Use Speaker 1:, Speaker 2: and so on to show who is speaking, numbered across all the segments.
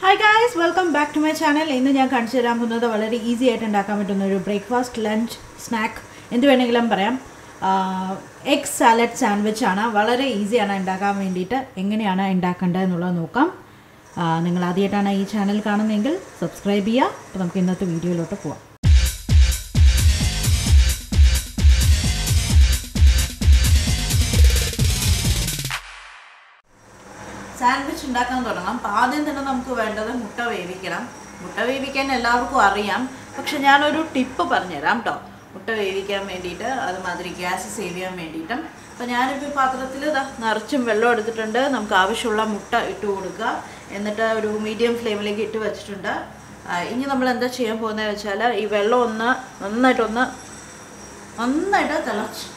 Speaker 1: Hi guys, welcome back to my channel. ഇന്ന് ഞാൻ കാണിച്ചു തരാൻ പോകുന്നത് വളരെ ഈസി ആയിട്ട് ഉണ്ടാക്കാൻ പറ്റുന്ന ഒരു ബ്രേക്ക്ഫാസ്റ്റ് ലഞ്ച് സ്നാക്ക് എന്ത് വേണമെങ്കിലും പറയാം. എഗ് സാലഡ് സാൻഡ്വിച്ച് ആണ്. വളരെ ഈസിയാണ് ഉണ്ടാക്കാൻ വേണ്ടിയിട്ട്. എങ്ങനെയാണ് ഉണ്ടാക്കേണ്ടത് എന്നുള്ളത് നോക്കാം. നിങ്ങൾ ആദ്യമായിട്ടാണ് ഈ ചാനൽ കാണുന്നതെങ്കിൽ സബ്സ്ക്രൈബ് ചെയ്യുക. അപ്പോൾ നമുക്ക് ഇന്നത്തെ വീഡിയോയിലോട്ട് പോവാം. സാൻഡ്വിച്ച് ഉണ്ടാക്കാൻ തുടങ്ങാം. അപ്പോൾ ആദ്യം തന്നെ നമുക്ക് വേണ്ടത് മുട്ട വേവിക്കണം. മുട്ട വേവിക്കാൻ എല്ലാവർക്കും അറിയാം, പക്ഷെ ഞാനൊരു ടിപ്പ് പറഞ്ഞുതരാം കേട്ടോ. മുട്ട വേവിക്കാൻ വേണ്ടിയിട്ട് അതുമാതിരി ഗ്യാസ് സേവ് ചെയ്യാൻ വേണ്ടിയിട്ടും. അപ്പോൾ ഞാനിപ്പോൾ പാത്രത്തിൽ നിറച്ചും വെള്ളം എടുത്തിട്ടുണ്ട്. നമുക്ക് ആവശ്യമുള്ള മുട്ട ഇട്ട് കൊടുക്കുക. എന്നിട്ട് ഒരു മീഡിയം ഫ്ലെയിമിലേക്ക് ഇട്ട് വെച്ചിട്ടുണ്ട്. ഇനി നമ്മൾ എന്താ ചെയ്യാൻ പോകുന്നത് വെച്ചാൽ ഈ വെള്ളം നന്നായിട്ട്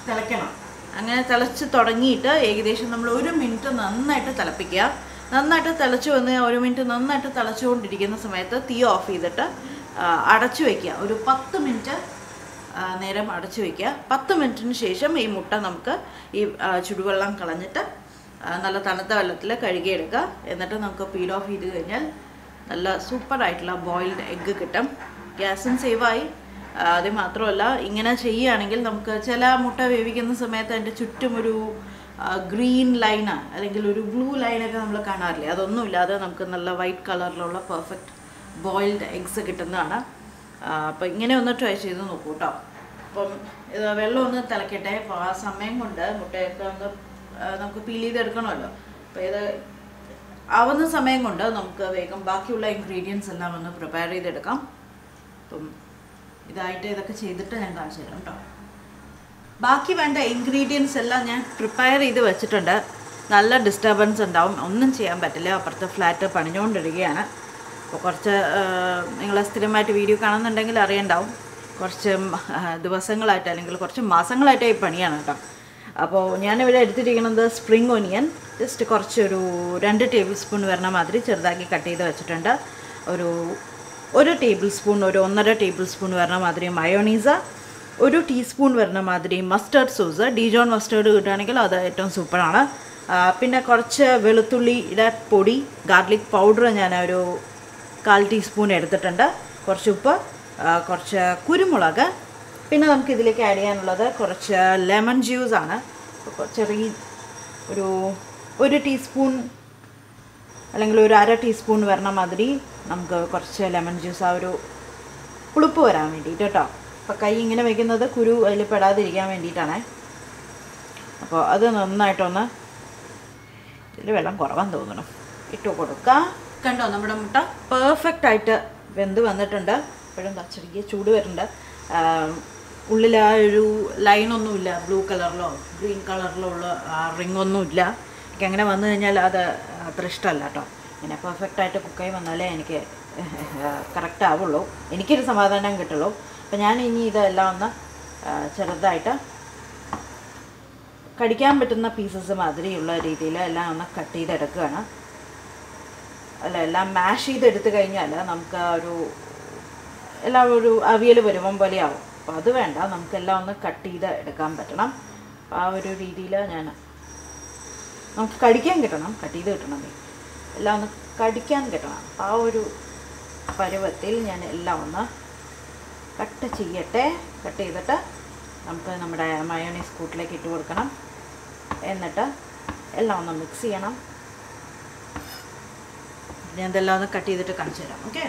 Speaker 1: തിളയ്ക്കണം. അങ്ങനെ തിളച്ച് തുടങ്ങിയിട്ട് ഏകദേശം നമ്മൾ 1 മിനിറ്റ് നന്നായിട്ട് തിളപ്പിക്കുക. നന്നായിട്ട് തിളച്ച് വന്ന് 1 മിനിറ്റ് നന്നായിട്ട് തിളച്ചുകൊണ്ടിരിക്കുന്ന സമയത്ത് തീ ഓഫ് ചെയ്തിട്ട് അടച്ചു വയ്ക്കുക. ഒരു 10 മിനിറ്റ് നേരം അടച്ചു വയ്ക്കുക. 10 മിനിറ്റിന് ശേഷം ഈ മുട്ട നമുക്ക് ഈ ചുടുവെള്ളം കളഞ്ഞിട്ട് നല്ല തണുത്ത വെള്ളത്തിൽ കഴുകിയെടുക്കുക. എന്നിട്ട് നമുക്ക് പീൽ ഓഫ് ചെയ്ത് കഴിഞ്ഞാൽ നല്ല സൂപ്പറായിട്ടുള്ള ബോയിൽഡ് എഗ്ഗ് കിട്ടും. ഗ്യാസും സേവായി. അത് മാത്രമല്ല, ഇങ്ങനെ ചെയ്യുകയാണെങ്കിൽ നമുക്ക് ചില മുട്ട വേവിക്കുന്ന സമയത്ത് അതിൻ്റെ ചുറ്റും ഒരു ഗ്രീൻ ലൈന് അല്ലെങ്കിൽ ഒരു ബ്ലൂ ലൈനൊക്കെ നമ്മൾ കാണാറില്ലേ, അതൊന്നും ഇല്ലാതെ നമുക്ക് നല്ല വൈറ്റ് കളറിലുള്ള പെർഫെക്റ്റ് ബോയിൽഡ് എഗ്സ് കിട്ടുന്നതാണ്. അപ്പോൾ ഇങ്ങനെ ഒന്ന് ട്രൈ ചെയ്ത് നോക്കൂ കേട്ടോ. അപ്പം ഇത് വെള്ളം ഒന്ന് തിളക്കട്ടെ. അപ്പോൾ ആ സമയം കൊണ്ട് മുട്ടയൊക്കെ ഒന്ന് നമുക്ക് പീൽ ചെയ്തെടുക്കണമല്ലോ. അപ്പോൾ ഇത് ആവുന്ന സമയം കൊണ്ട് നമുക്ക് വേഗം ബാക്കിയുള്ള ഇൻഗ്രീഡിയൻസ് എല്ലാം ഒന്ന് പ്രിപ്പയർ ചെയ്തെടുക്കാം. അപ്പം ഇതൊക്കെ ചെയ്തിട്ട് ഞാൻ കാണിച്ചു തരാം കേട്ടോ. ബാക്കി വേണ്ട ഇൻഗ്രീഡിയൻസ് എല്ലാം ഞാൻ പ്രിപ്പയർ ചെയ്ത് വെച്ചിട്ടുണ്ട്. നല്ല ഡിസ്റ്റർബൻസ് ഉണ്ടാവും, ഒന്നും ചെയ്യാൻ പറ്റില്ല. അപ്പുറത്തെ ഫ്ലാറ്റ് പണിഞ്ഞുകൊണ്ടിരിക്കുകയാണ്. അപ്പോൾ കുറച്ച് നിങ്ങൾ സ്ഥിരമായിട്ട് വീഡിയോ കാണുന്നുണ്ടെങ്കിൽ അറിയണ്ടാവും, കുറച്ച് ദിവസങ്ങളായിട്ട് അല്ലെങ്കിൽ കുറച്ച് മാസങ്ങളായിട്ട് ഈ പണിയാണ് കേട്ടോ. അപ്പോൾ ഞാനിവിടെ എടുത്തിരിക്കുന്നത് സ്പ്രിംഗ് ഒനിയൻ ജസ്റ്റ് കുറച്ചൊരു 2 ടേബിൾ സ്പൂൺ വരണ മാതിരി ചെറുതാക്കി കട്ട് ചെയ്ത് വെച്ചിട്ടുണ്ട്. ഒരു ടേബിൾ സ്പൂൺ, ഒരു 1.5 ടേബിൾ സ്പൂൺ വരണ മാതിരി മയോണീസ്, 1 ടീസ്പൂൺ വരണ മാതിരി മസ്റ്റേർഡ് സോസ്. ഡിജോൺ മസ്റ്റേർഡ് കിട്ടുകയാണെങ്കിൽ അത് ഏറ്റവും സൂപ്പറാണ്. പിന്നെ കുറച്ച് വെളുത്തുള്ളിയുടെ പൊടി, ഗാർലിക് പൗഡർ ഞാൻ ഒരു 1/4 ടീസ്പൂൺ എടുത്തിട്ടുണ്ട്. കുറച്ച് ഉപ്പ്, കുറച്ച് കുരുമുളക്. പിന്നെ നമുക്ക് ഇതിലേക്ക് ആഡ് ചെയ്യാനുള്ളത് കുറച്ച് ലെമൺ ജ്യൂസാണ്. ചെറിയ ഒരു ടീസ്പൂൺ അല്ലെങ്കിൽ ഒരു 1/2 ടീസ്പൂൺ വരണ മാതിരി നമുക്ക് കുറച്ച് ലെമൺ ജ്യൂസ്, ആ ഒരു പുളിപ്പ് വരാൻ വേണ്ടിയിട്ട് കേട്ടോ. അപ്പോൾ കൈ ഇങ്ങനെ വയ്ക്കുന്നത് കുരു അതിൽ പെടാതിരിക്കാൻ വേണ്ടിയിട്ടാണ്. അപ്പോൾ അത് നന്നായിട്ടൊന്ന്, ഇതിൽ വെള്ളം കുറവാന്ന് തോന്നണം, ഇട്ട് കൊടുക്കുക. കണ്ടോ, നമ്മുടെ മുട്ട പെർഫെക്റ്റായിട്ട് വെന്ത് വന്നിട്ടുണ്ട്. ഇപ്പോഴും ചെറിയ ചൂട് വരുന്നുണ്ട്. ഉള്ളിൽ ആ ഒരു ലൈനൊന്നുമില്ല, ബ്ലൂ കളറിലോ ഗ്രീൻ കളറിലോ ഉള്ള റിങ്ങൊന്നുമില്ല. എനിക്ക് അങ്ങനെ വന്നു കഴിഞ്ഞാൽ അത് അത്ര ഇഷ്ടമല്ല കേട്ടോ. ഇങ്ങനെ പെർഫെക്റ്റായിട്ട് കുക്കായി വന്നാലേ എനിക്ക് കറക്റ്റ് ആവുള്ളൂ, എനിക്കൊരു സമാധാനം കിട്ടുള്ളൂ. അപ്പോൾ ഞാൻ ഇനി ഇതെല്ലാം ഒന്ന് ചെറുതായിട്ട് കടിക്കാൻ പറ്റുന്ന പീസസ് മാതിരിയുള്ള രീതിയിൽ എല്ലാം ഒന്ന് കട്ട് ചെയ്തെടുക്കുകയാണ്. എല്ലാം മാഷ് ചെയ്തെടുത്ത് കഴിഞ്ഞാൽ നമുക്ക് എല്ലാം ഒരു അവിയൽ വരുമ്പം പോലെയാവും. അപ്പോൾ അത് വേണ്ട, നമുക്കെല്ലാം ഒന്ന് കട്ട് ചെയ്ത് എടുക്കാൻ പറ്റണം. ആ ഒരു രീതിയിൽ നമുക്ക് കടിക്കാൻ കിട്ടണം, കട്ട് ചെയ്ത് കിട്ടണം, എല്ലാം ഒന്ന് കടിക്കാൻ കിട്ടണം. ആ ഒരു പരുവത്തിൽ ഞാൻ എല്ലാം ഒന്ന് കട്ട് ചെയ്യട്ടെ. കട്ട് ചെയ്തിട്ട് നമുക്ക് നമ്മുടെ മയോണൈസ് കൂട്ടിലേക്ക് ഇട്ട് കൊടുക്കണം. എന്നിട്ട് എല്ലാം ഒന്ന് മിക്സ് ചെയ്യണം. ഞാൻ ഇതെല്ലാം ഒന്ന് കട്ട് ചെയ്തിട്ട് കാണിച്ചു തരാം. ഓക്കെ.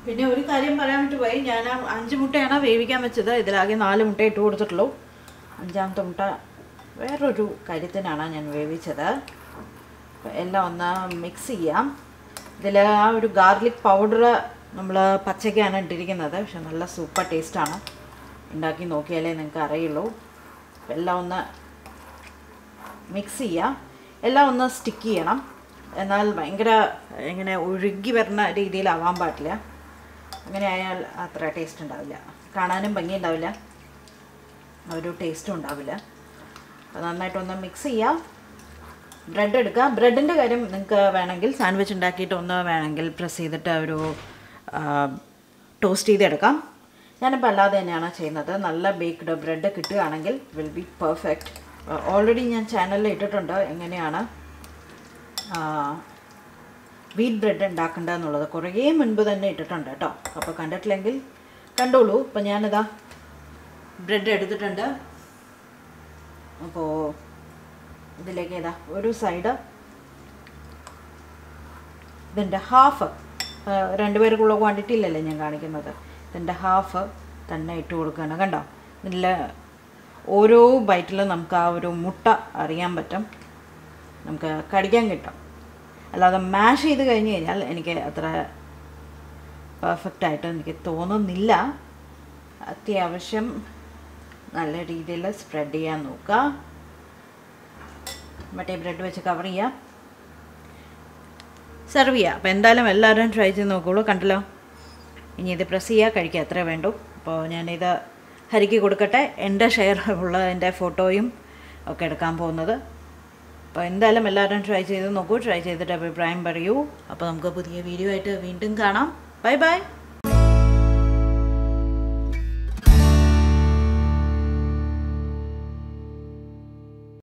Speaker 1: പിന്നെ ഒരു കാര്യം പറയാൻ വേണ്ടി പോയി, ഞാൻ 5 മുട്ടയാണ് വേവിക്കാൻ വെച്ചത്. ഇതിലാകെ 4 മുട്ട ഇട്ട് കൊടുത്തിട്ടുള്ളൂ. 5ാമത്തെ മുട്ട വേറൊരു കാര്യത്തിനാണ് ഞാൻ വേവിച്ചത്. എല്ലാം ഒന്ന് മിക്സ് ചെയ്യാം. ഇതിൽ ആ ഒരു ഗാർലിക് പൗഡർ നമ്മൾ പച്ചയ്ക്കാണ് ഇട്ടിരിക്കുന്നത്, പക്ഷെ നല്ല സൂപ്പർ ടേസ്റ്റാണ്. ഉണ്ടാക്കി നോക്കിയാലേ നിങ്ങൾക്ക് അറിയുള്ളൂ. എല്ലാം ഒന്ന് മിക്സ് ചെയ്യാം. എല്ലാം ഒന്ന് സ്റ്റിക്ക് ചെയ്യണം. എന്നാൽ ഭയങ്കര ഇങ്ങനെ ഒഴുകി വരുന്ന രീതിയിലാവാൻ പാടില്ല. അങ്ങനെ ആയാൽ അത്ര ടേസ്റ്റ് ഉണ്ടാവില്ല, കാണാനും ഭംഗി ഉണ്ടാവില്ല, ഒരു ടേസ്റ്റും ഉണ്ടാവില്ല. അപ്പോൾ നന്നായിട്ടൊന്ന് മിക്സ് ചെയ്യാം. ബ്രെഡ് എടുക്കുക. ബ്രെഡിൻ്റെ കാര്യം നിങ്ങൾക്ക് വേണമെങ്കിൽ സാൻഡ്വിച്ച് ഉണ്ടാക്കിയിട്ട് വേണമെങ്കിൽ പ്രസ് ചെയ്തിട്ട് ഒരു ടോസ്റ്റ് ചെയ്തെടുക്കാം. ഞാനിപ്പോൾ അല്ലാതെ തന്നെയാണ് ചെയ്യുന്നത്. നല്ല ബേക്ക്ഡ് ബ്രെഡ് കിട്ടുകയാണെങ്കിൽ വിൽ ബി പെർഫെക്റ്റ്. ഓൾറെഡി ഞാൻ ചാനലിൽ ഇട്ടിട്ടുണ്ട് എങ്ങനെയാണ് വീറ്റ് ബ്രെഡ് ഉണ്ടാക്കേണ്ട എന്നുള്ളത് കുറേ മുൻപ് തന്നെ ഇട്ടിട്ടുണ്ട് കേട്ടോ. അപ്പോൾ കണ്ടിട്ടില്ലെങ്കിൽ കണ്ടോളൂ. അപ്പോൾ ഞാനിതാ ബ്രെഡ് എടുത്തിട്ടുണ്ട്. അപ്പോൾ ഇതിലേക്ക് ഇതാ ഒരു സൈഡ് ഇതിൻ്റെ ഹാഫ്, 2 പേർക്കുള്ള ക്വാണ്ടിറ്റി ഇല്ലല്ലേ ഞാൻ കാണിക്കുന്നത്, ഇതിൻ്റെ ഹാഫ് തന്നെ ഇട്ട് കൊടുക്കുകയാണ്. കണ്ടോ, ഇതിൽ ഓരോ ബൈറ്റിലും നമുക്ക് ആ ഒരു മുട്ട അറിയാൻ പറ്റും, നമുക്ക് കടിക്കാൻ കിട്ടും. അല്ലാതെ മാഷ് ചെയ്ത് കഴിഞ്ഞ് കഴിഞ്ഞാൽ എനിക്ക് അത്ര പെർഫെക്റ്റായിട്ട് എനിക്ക് തോന്നുന്നില്ല. അത്യാവശ്യം നല്ല രീതിയിൽ സ്പ്രെഡ് ചെയ്യാൻ നോക്കുക. മറ്റേ ബ്രെഡ് വെച്ച് കവർ ചെയ്യുക, സെർവ് ചെയ്യുക. അപ്പോൾ എന്തായാലും എല്ലാവരും ട്രൈ ചെയ്ത് നോക്കുകയുള്ളൂ. കണ്ടല്ലോ, ഇനി ഇത് പ്രസ് ചെയ്യുക, കഴിക്കുക, അത്രേ വേണ്ടൂ. അപ്പോൾ ഞാനിത് ഹരിക്ക് കൊടുക്കട്ടെ, എൻ്റെ ഷെയർ ഉള്ള എൻ്റെ ഫോട്ടോയും ഒക്കെ എടുക്കാൻ പോകുന്നത്. അപ്പോൾ എന്തായാലും എല്ലാവരും ട്രൈ ചെയ്ത് നോക്കൂ, ട്രൈ ചെയ്തിട്ട് അഭിപ്രായം പറയൂ. അപ്പോൾ നമുക്ക് പുതിയ വീഡിയോ ആയിട്ട് വീണ്ടും കാണാം. Bye bye.